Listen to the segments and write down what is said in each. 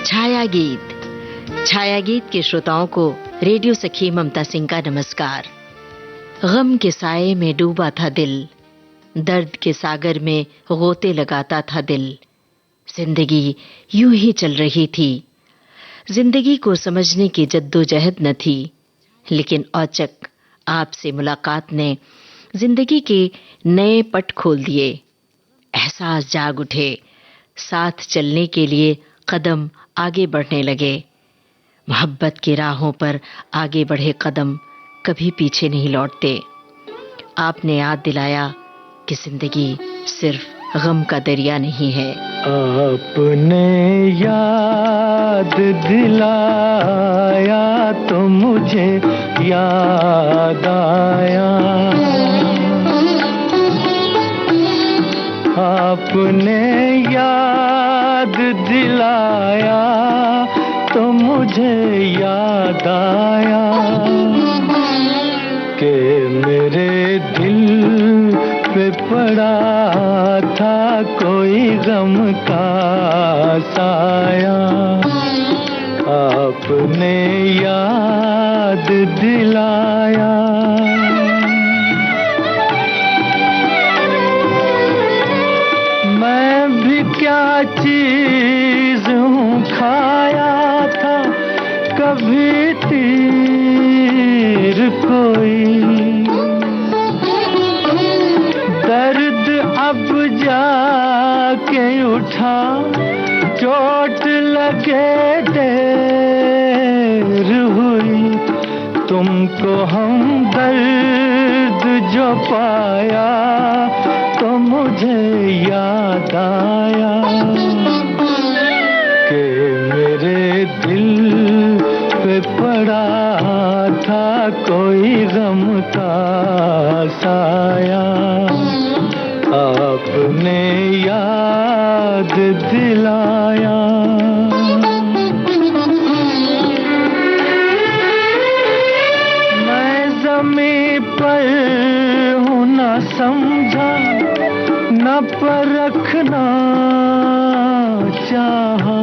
छाया गीत। छाया गीत के श्रोताओं को रेडियो सखी ममता सिंह का नमस्कार। गम के साये में डूबा था दिल, दर्द के सागर में गोते लगाता था दिल। जिंदगी यूं ही चल रही थी, जिंदगी को समझने की जद्दोजहद न थी, लेकिन औचक आपसे मुलाकात ने जिंदगी के नए पट खोल दिए। एहसास जाग उठे, साथ चलने के लिए कदम आगे बढ़ने लगे। मोहब्बत की राहों पर आगे बढ़े कदम कभी पीछे नहीं लौटते। आपने याद दिलाया कि जिंदगी सिर्फ गम का दरिया नहीं है। आपने याद दिलाया तो मुझे याद आया। आपने याद दिलाया तो मुझे याद आया कि मेरे दिल पे पड़ा था कोई गम का साया। आपने याद दिलाया। मैं भी क्या चीज हूँ, खाया था कभी तीर कोई। दर्द अब जाके उठा, चोट लगे देर हुई। तुमको हम दर्द जो पाया तो मुझे याद आया कि मेरे दिल पे पड़ा था कोई गम का साया। आपने याद दिलाया। मैं ज़मीं पर हूँ न समझा, न परखना चाहा।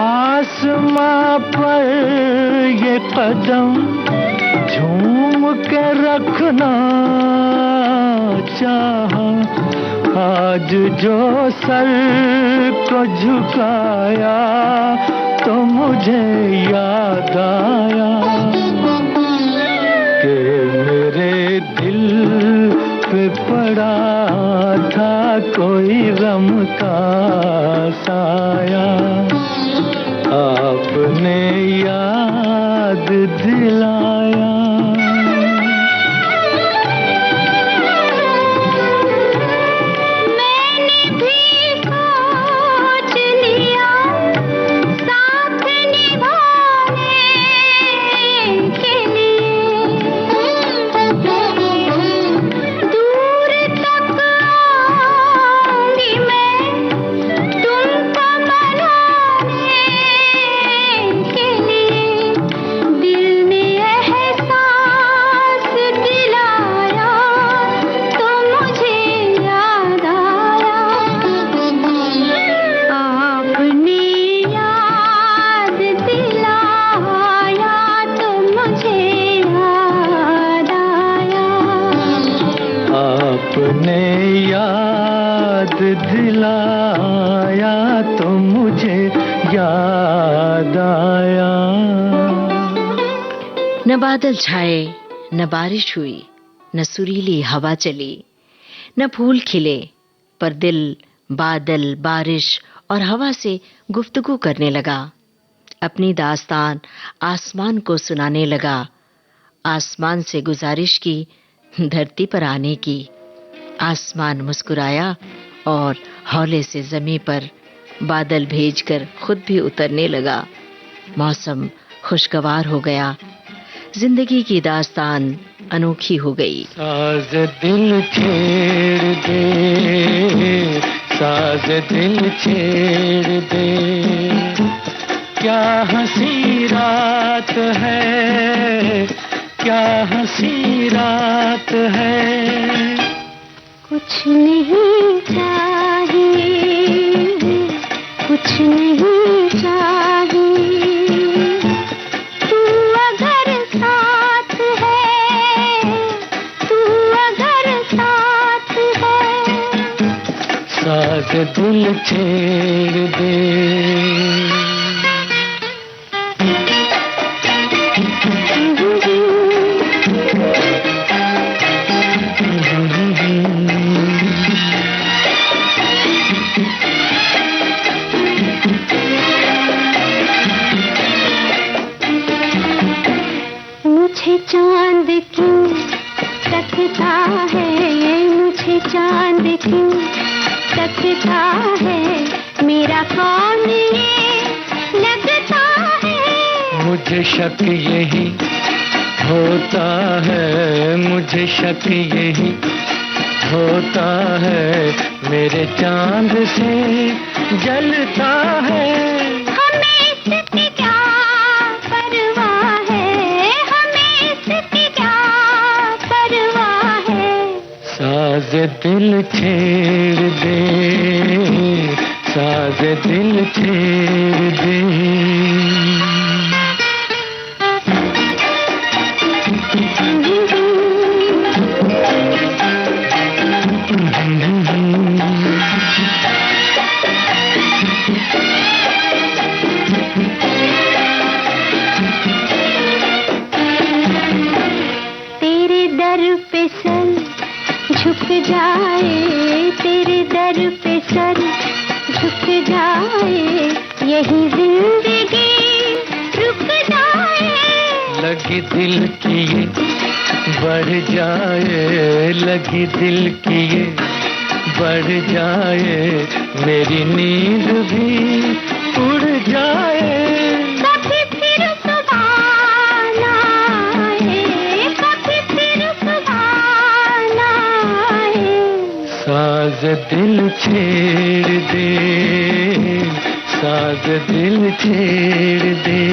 आसमां पर ये कदम झूम के रखना चाहा। आज जो सर को झुकाया तो मुझे याद आया कि मेरे दिल पे पड़ा था कोई गम का साया। आपने याद दिलाया। आपने याद दिलाया तो मुझे याद आया। न बादल छाए, न बारिश हुई, न सुरीली हवा चली, न फूल खिले, पर दिल बादल, बारिश और हवा से गुफ्तगू करने लगा। अपनी दास्तान आसमान को सुनाने लगा। आसमान से गुजारिश की धरती पर आने की। आसमान मुस्कुराया और हौले से ज़मीं पर बादल भेजकर खुद भी उतरने लगा। मौसम खुशगवार हो गया। जिंदगी की दास्तान अनोखी हो गई। साज दिल छेड़ दे, साज दिल छेड़ दे, क्या हंसी रात है, क्या हंसी रात है। कुछ नहीं चाहिए कुछ नहीं चाहिए, तू अगर साथ है, तू अगर साथ है, साज दिल छेड़ दे। मुझे चांद क्यों तकता है, मुझे चांद क्यों तकता है, मेरा कौन ये लगता है। मुझे शक यही होता है, मुझे शक यही होता है, मेरे चांद से जलता है। हमें इसकी क्या परवाह है, हमें इसकी क्या परवाह है। साज दिल छेड़ दे, साज दिल छेड़ दे। तेरे दर पे सर झुक जाए, तेरे दर पे सर झुक जाए, यही जिंदगी रुक जाए। लगी दिल की ये बढ़ जाए, लगी दिल की ये बढ़ जाए, मेरी नींद भी उड़ जाए। कभी फिर सुबह ना आए, कभी फिर सुबह ना आए। साज दिल छेड़ दे, साज दिल छेड़ दे।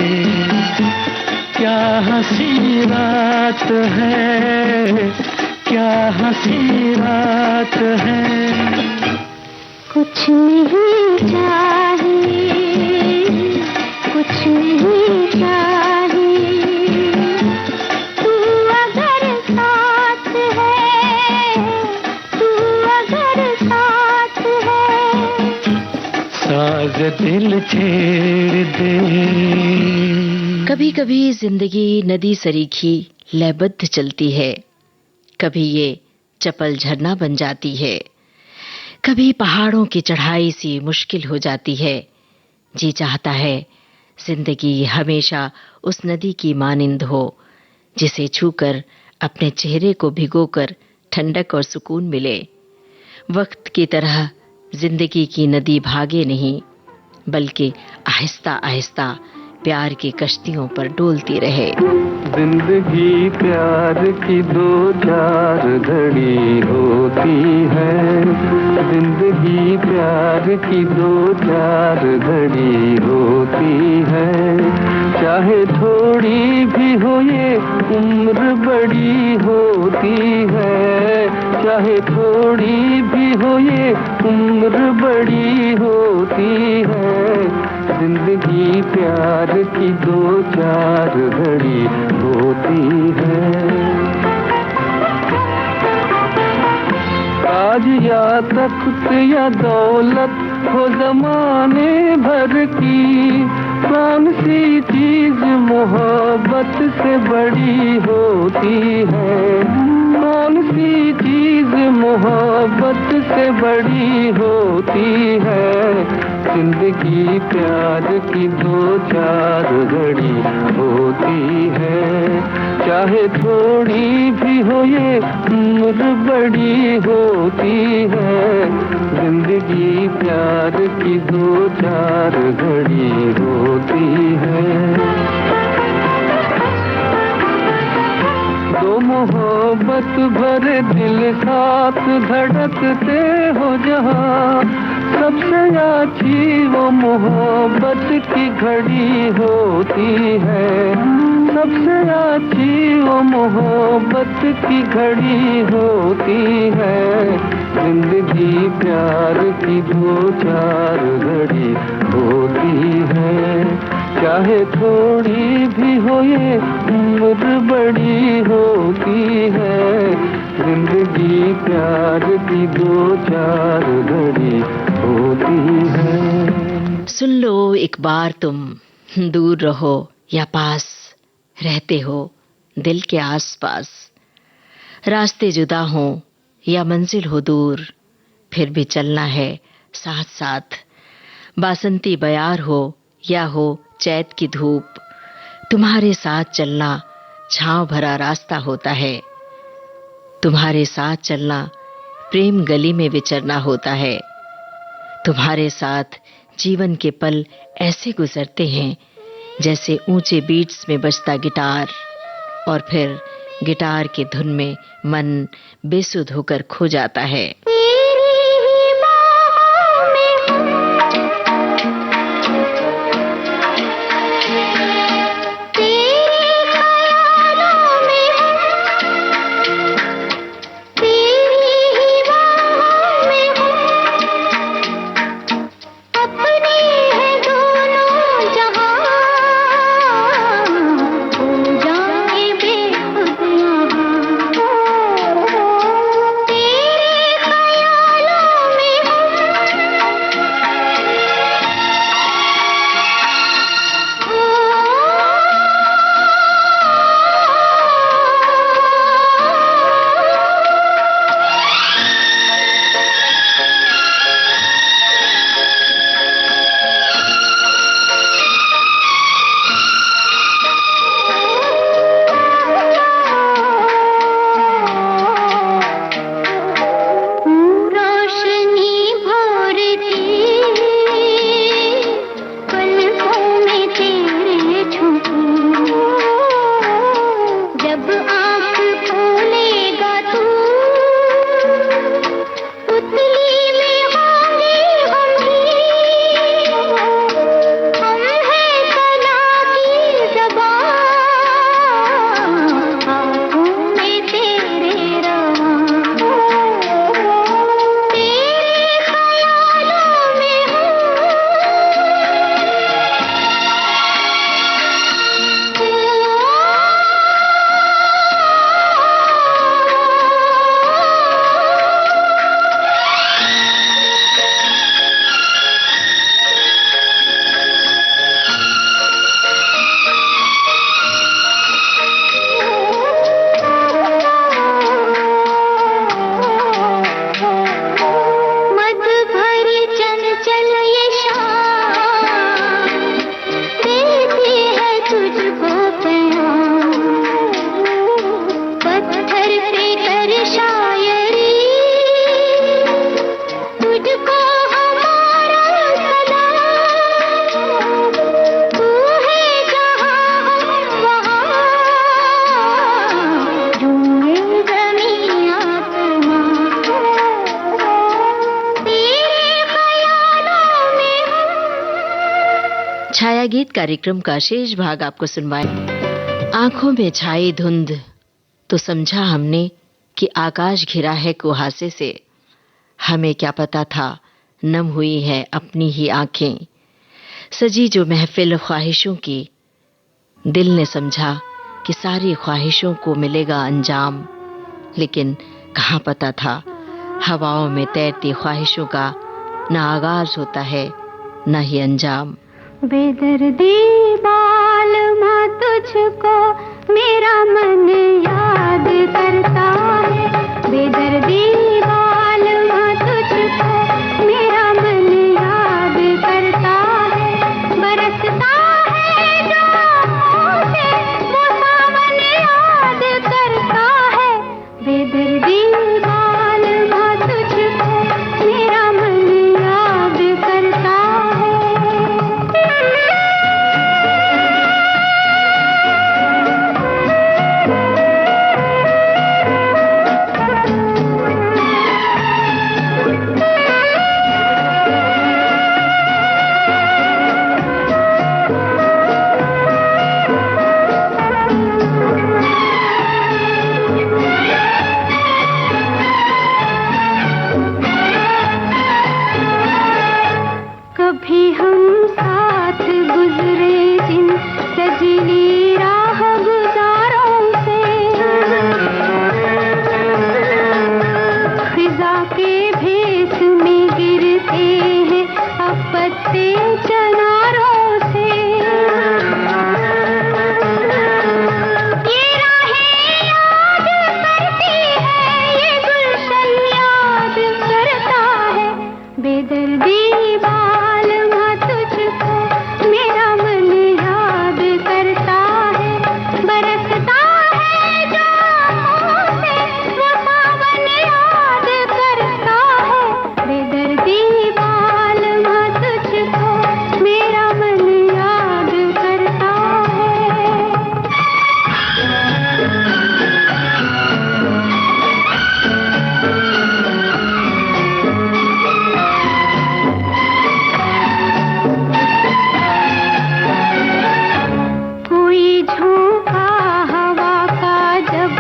क्या हंसी रात है, क्या हंसी रात है। कुछ नहीं चाहिए, कुछ नहीं चाहिए, तू अगर साथ है, तू अगर साथ है। साज दिल छेड़ दे। कभी कभी जिंदगी नदी सरीखी लयबद्ध चलती है, कभी ये चपल झरना बन जाती है, कभी पहाड़ों की चढ़ाई सी मुश्किल हो जाती है। जी चाहता है जिंदगी हमेशा उस नदी की मानिंद हो, जिसे छूकर अपने चेहरे को भिगोकर ठंडक और सुकून मिले। वक्त की तरह जिंदगी की नदी भागे नहीं, बल्कि आहिस्ता आहिस्ता प्यार की कश्तियों पर डोलती रहे। जिंदगी प्यार की दो चार घड़ी होती है, जिंदगी प्यार की दो चार घड़ी होती है। चाहे थोड़ी भी हो ये उम्र बड़ी होती है, चाहे थोड़ी भी हो ये उम्र बड़ी होती है। जिंदगी प्यार की दो चार घड़ी होती है। आज या तख्त या दौलत हो जमाने भर की, कौन सी चीज मोहब्बत से बड़ी होती है, कौन सी चीज मोहब्बत से बड़ी होती है। जिंदगी प्यार की दो चार घड़ी होती है, चाहे थोड़ी भी हो ये उम्र बड़ी होती है। जिंदगी प्यार की दो चार घड़ी होती है। दो मोहब्बत भरे दिल साथ धड़कते हो जहाँ, सबसे अच्छी वो मोहब्बत की घड़ी होती है, सबसे अच्छी वो मोहब्बत की घड़ी होती है। जिंदगी प्यार की दो चार घड़ी हो थोड़ी भी हो ये उम्र बड़ी होती है। जिंदगी प्यार की दो चार घड़ी होती है। सुन लो एक बार तुम, दूर रहो या पास, रहते हो दिल के आसपास। रास्ते जुदा हो या मंजिल हो दूर, फिर भी चलना है साथ साथ। बासंती बयार हो या हो चैत की धूप, तुम्हारे साथ चलना छांव भरा रास्ता होता है। तुम्हारे साथ चलना प्रेम गली में विचरना होता है। तुम्हारे साथ जीवन के पल ऐसे गुजरते हैं जैसे ऊंचे बीट्स में बजता गिटार, और फिर गिटार की धुन में मन बेसुध होकर खो जाता है। छाया गीत कार्यक्रम का शेष भाग आपको सुनवाए। आंखों में छाई धुंध तो समझा हमने कि आकाश घिरा है कुहासे से। हमें क्या पता था नम हुई है अपनी ही आंखें। सजी जो महफिल ख्वाहिशों की, दिल ने समझा कि सारी ख्वाहिशों को मिलेगा अंजाम। लेकिन कहाँ पता था हवाओं में तैरती ख्वाहिशों का न आगाज होता है न ही अंजाम। बेदर्दी बालमा तुझको मेरा मन याद करता है। बेदर्दी बालमा तुझको मेरा मन याद करता है। बरसता है जो से वो सावन याद करता है। बेदर्दी बालमा तुझको मेरा मन याद करता है। कभी हम साथ गुजरे जिन पत्ते चनारों से। ये राहें याद करती है, ये गुलशन याद करता है। बेदर्दी बालमा तुझको मेरा मन याद करता है। बरसता है जो आँखों से वो सावन याद करता है। बेदर्दी बालमा तुझको मेरा मन याद करता है। कोई झोंका हवा का जब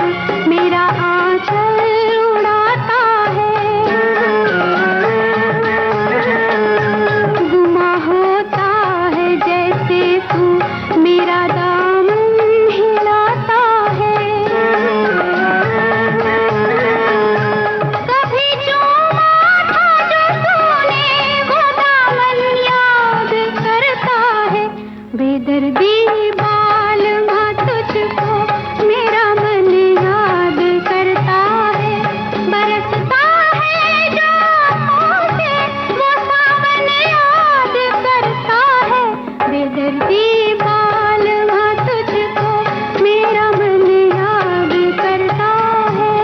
मेरा आंचल उड़ाता है। गुमा होता है जैसे तू मेरा दामन हिलाता है। कभी चूमा था जो तूने वो दामन याद करता है। बेदर्दी बालमा तुझको मेरा मन याद करता है। बरसता है जो आँखों से वो सावन याद करता है। बेदर्दी बालमा तुझको मेरा मन याद करता है।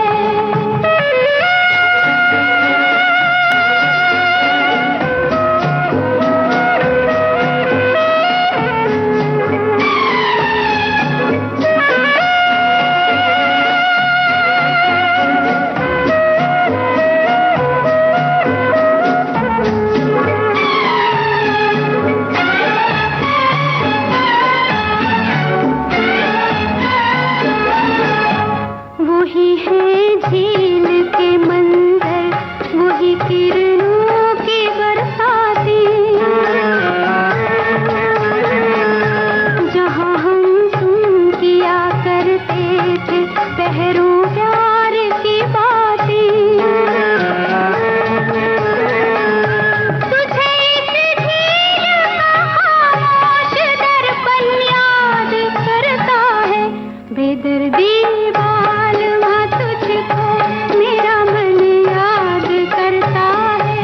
वही है झील के मंजर, वही किरणों की बरसाती। जहाँ हम सुन किया करते थे पहरों प्यार की बातें। तुझे इस झील का खामोश दर्पण याद करता है। बेदर्दी बालमा तुझको मेरा मन याद करता है।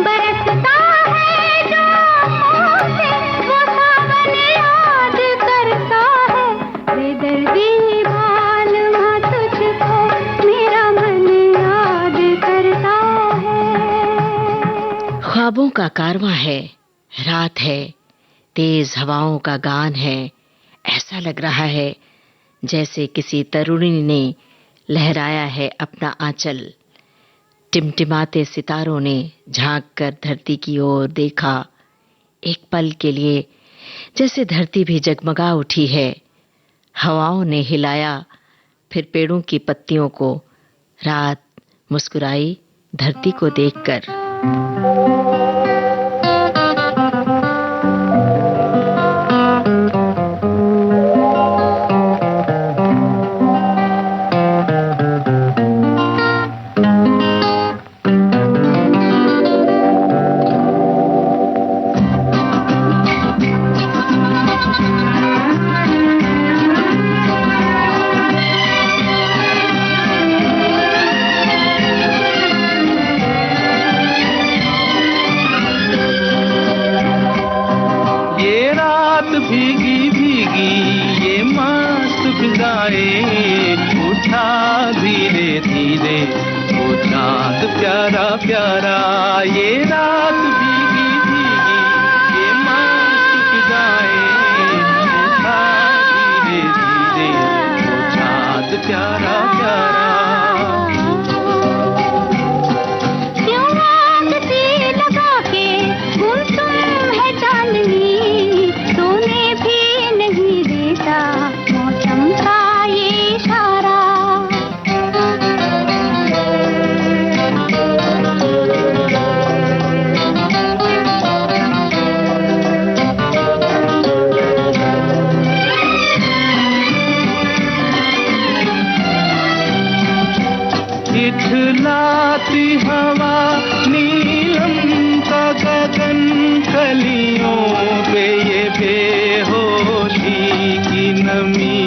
बरसता है जो आँखों से वो सावन याद करता है। बेदर्दी बालमा तुझको मेरा मन याद करता है। ख्वाबों का कारवां है, रात है, तेज हवाओं का गान है। ऐसा लग रहा है जैसे किसी तरुणी ने लहराया है अपना आंचल। टिमटिमाते सितारों ने झांक कर धरती की ओर देखा। एक पल के लिए जैसे धरती भी जगमगा उठी है। हवाओं ने हिलाया फिर पेड़ों की पत्तियों को। रात मुस्कुराई धरती को देखकर। भीगी भीगी ये मस्त फिजाएं, उठा धीरे धीरे वो चांद प्यारा प्यारा। ये रात भीगी भीगी ये मस्त फिजाएं, उठा धीरे धीरे वो चांद प्यारा प्यारा। कलियों पे ये बेहोशी की नमी,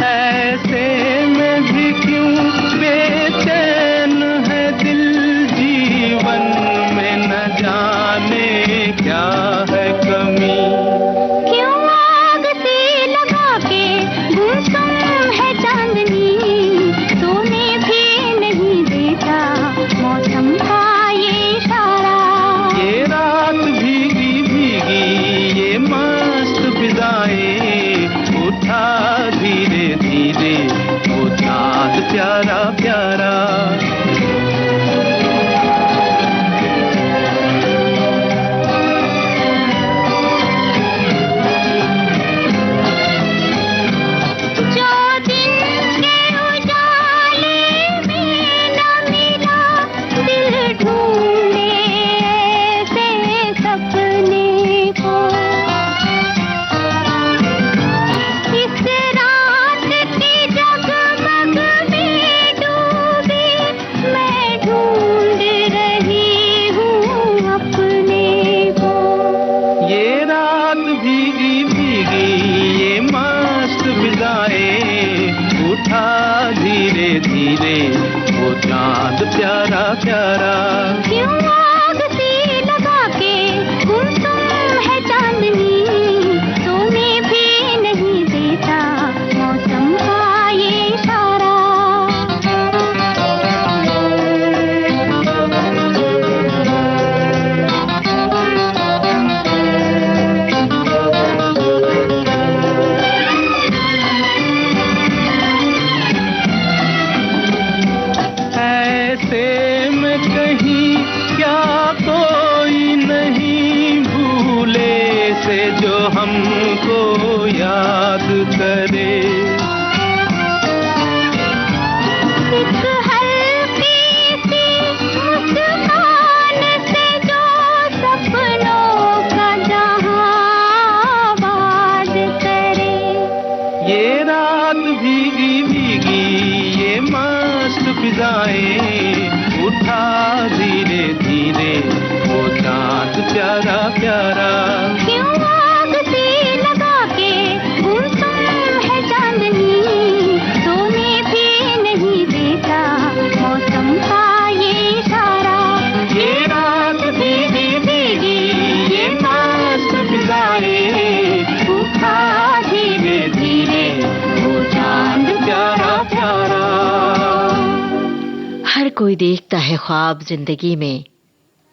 ऐसे में भी क्यों बेचैन है दिल, जीवन में न जाने क्या है कमी। क्यों आग से लगा के गुमसुम है चांदनी, सोने भी नहीं देता मौसम का ये इशारा। ये रात भीगी भीगी ये मस्त फिजाएं, उठा धीरे धीरे वो चाँद प्यारा प्यारा। जो दिन के उजाले में न मिला, दिल ढूंढे ऐसे सपने को। इस रात की जगमग में डूबी मैं ढूंढ रही हूँ अपने को। ये रात भीगी भीगी ये मस्त फिजाएं, उठा धीरे धीरे वो चाँद प्यारा प्यारा। क्यों आग से लगा के गुमसुम है चांदनी, सोने भी नहीं देता मौसम का ये इशारा। ऐसे में कहीं क्या कोई नहीं भूले से जो हमको याद करे। एक हल्की सी मुस्कान से जो सपनों का जहां आबाद करे। ये रात भीगी भीगी ये मस्त फिजाएं, उठा धीरे धीरे वो चाँद प्यारा प्यारा। क्यों आग से लगा के गुमसुम है चांदनी, सोने भी नहीं देता मौसम का ये इशारा। ये रात भीगी भीगी ये मस्त फिजाएं, उठा धीरे धीरे वो चाँद प्यारा प्यारा। हर कोई देखता है ख्वाब जिंदगी में,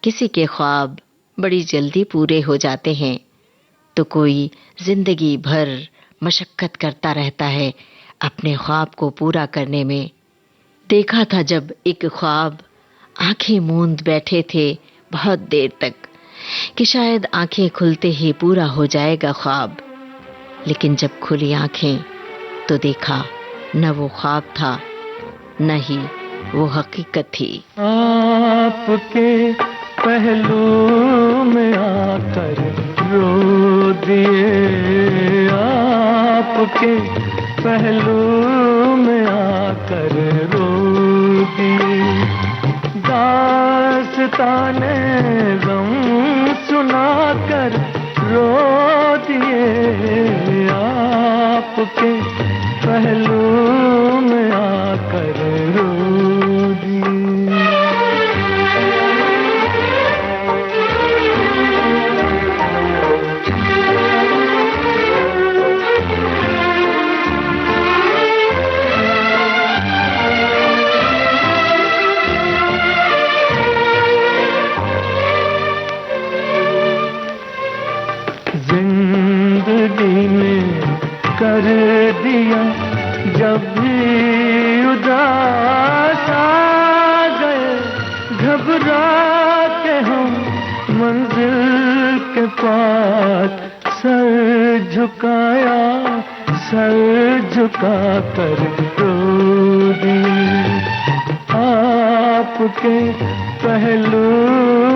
किसी के ख्वाब बड़ी जल्दी पूरे हो जाते हैं तो कोई जिंदगी भर मशक्कत करता रहता है अपने ख्वाब को पूरा करने में। देखा था जब एक ख्वाब आंखें मूंद बैठे थे बहुत देर तक कि शायद आंखें खुलते ही पूरा हो जाएगा ख्वाब, लेकिन जब खुली आंखें तो देखा न वो ख्वाब था न ही वो हकीकत थी। आपके पहलू में आकर रो दिए, आपके पहलू में आकर रो दिए। दास्ताने गम सुनाकर रो दिए, आपके पहलू में आकर रो दिए। जिंदगी में कर दिया जब भी उदास आ गए, घबरा के हम मंजिल के पास सर झुकाया, सर झुका कर रो दिए। आपके पहलू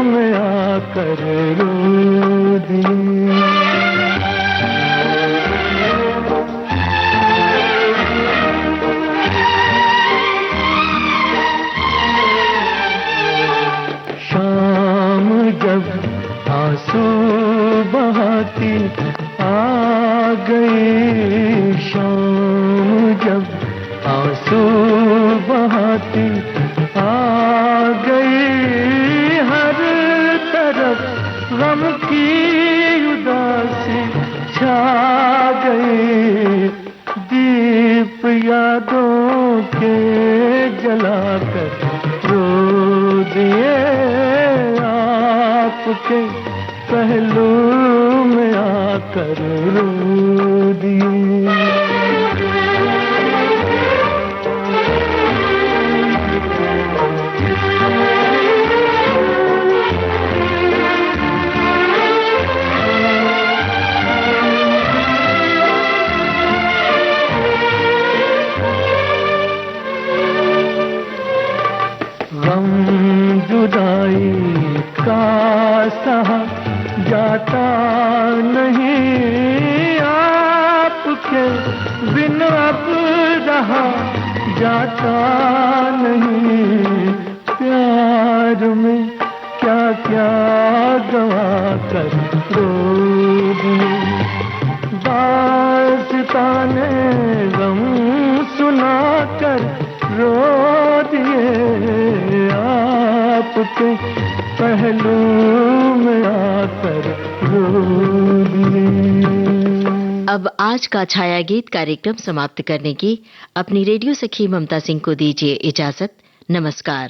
में आकर रो दिए। शाम जब आंसू बहाती आ गई शाम, जब आंसू बहाती आ गई, हर तरफ गम की उदासी छा गई। दीप यादों के जलाकर रो दिए, आपके पहलू में आकर रो दिए। गम जुदाई का सहा जाता नहीं, आपके बिन अब रहा जाता नहीं। प्यार में क्या क्या गवा कर रो दिए, दास्ताने गम सुना कर रो दिए, आपके पहलू में आकर रो दिए। अब आज का छाया गीत कार्यक्रम समाप्त करने की अपनी रेडियो सखी ममता सिंह को दीजिए इजाजत। नमस्कार।